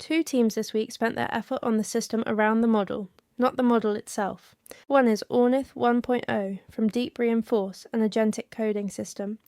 Two teams this week spent their effort on the system around the model, not the model itself. One is Audit 1.0 from Deep Reinforce, an agentic coding system.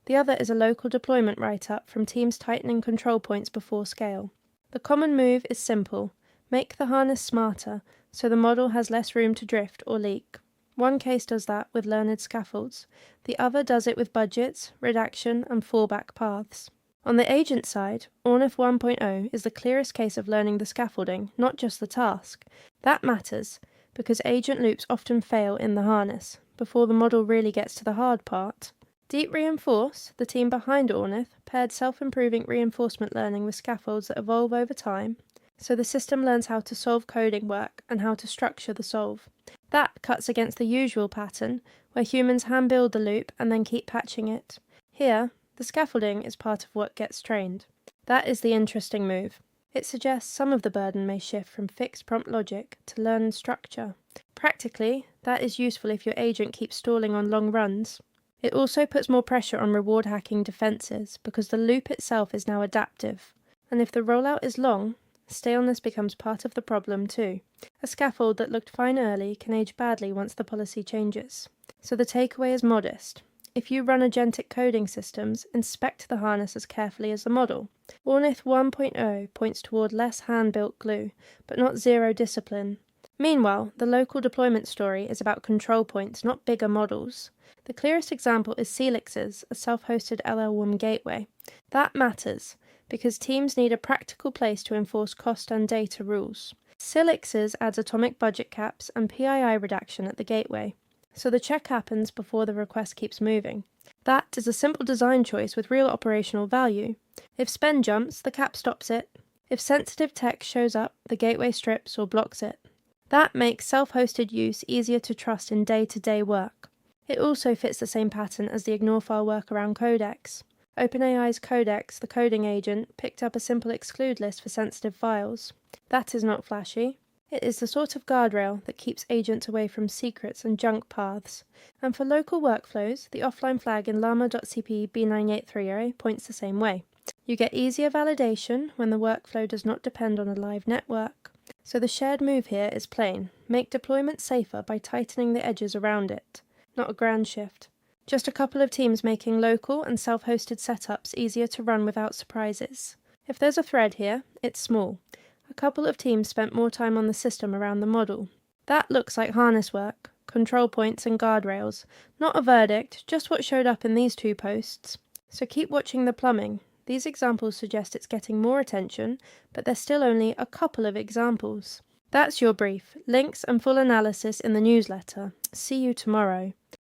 The other is a local deployment write-up from teams tightening control points before scale. The common move is simple: make the harness smarter so the model has less room to drift or leak. One case does that with learned scaffolds. The other does it with budgets, redaction, and fallback paths. On the agent side, Audit 1.0 is the clearest case of learning the scaffolding, not just the task. That matters, because agent loops often fail in the harness, before the model really gets to the hard part. Deep Reinforce, the team behind Audit, paired self-improving reinforcement learning with scaffolds that evolve over time, so the system learns how to solve coding work and how to structure the solve. That cuts against the usual pattern, where humans hand-build the loop and then keep patching it. Here, the scaffolding is part of what gets trained. That is the interesting move. It suggests some of the burden may shift from fixed prompt logic to learned structure. Practically, that is useful if your agent keeps stalling on long runs. It also puts more pressure on reward hacking defenses because the loop itself is now adaptive. And if the rollout is long, staleness becomes part of the problem too. A scaffold that looked fine early can age badly once the policy changes. So the takeaway is modest. If you run agentic coding systems, inspect the harness as carefully as the model. Audit 1.0 points toward less hand-built glue, but not zero discipline. Meanwhile, the local deployment story is about control points, not bigger models. The clearest example is Celix's, a self-hosted LLM gateway. That matters, because teams need a practical place to enforce cost and data rules. Celix's adds atomic budget caps and PII redaction at the gateway, so the check happens before the request keeps moving. That is a simple design choice with real operational value. If spend jumps, the cap stops it. If sensitive text shows up, the gateway strips or blocks it. That makes self-hosted use easier to trust in day-to-day work. It also fits the same pattern as the ignore file workaround Codex. OpenAI's Codex, the coding agent, picked up a simple exclude list for sensitive files. That is not flashy. It is the sort of guardrail that keeps agents away from secrets and junk paths. And for local workflows, the offline flag in llama.cp b9830 points the same way. You get easier validation when the workflow does not depend on a live network. So the shared move here is plain: make deployment safer by tightening the edges around it. Not a grand shift. Just a couple of teams making local and self-hosted setups easier to run without surprises. If there's a thread here, it's small. A couple of teams spent more time on the system around the model. That looks like harness work, control points and guardrails. Not a verdict, just what showed up in these two posts. So keep watching the plumbing. These examples suggest it's getting more attention, but there's still only a couple of examples. That's your brief. Links and full analysis in the newsletter. See you tomorrow.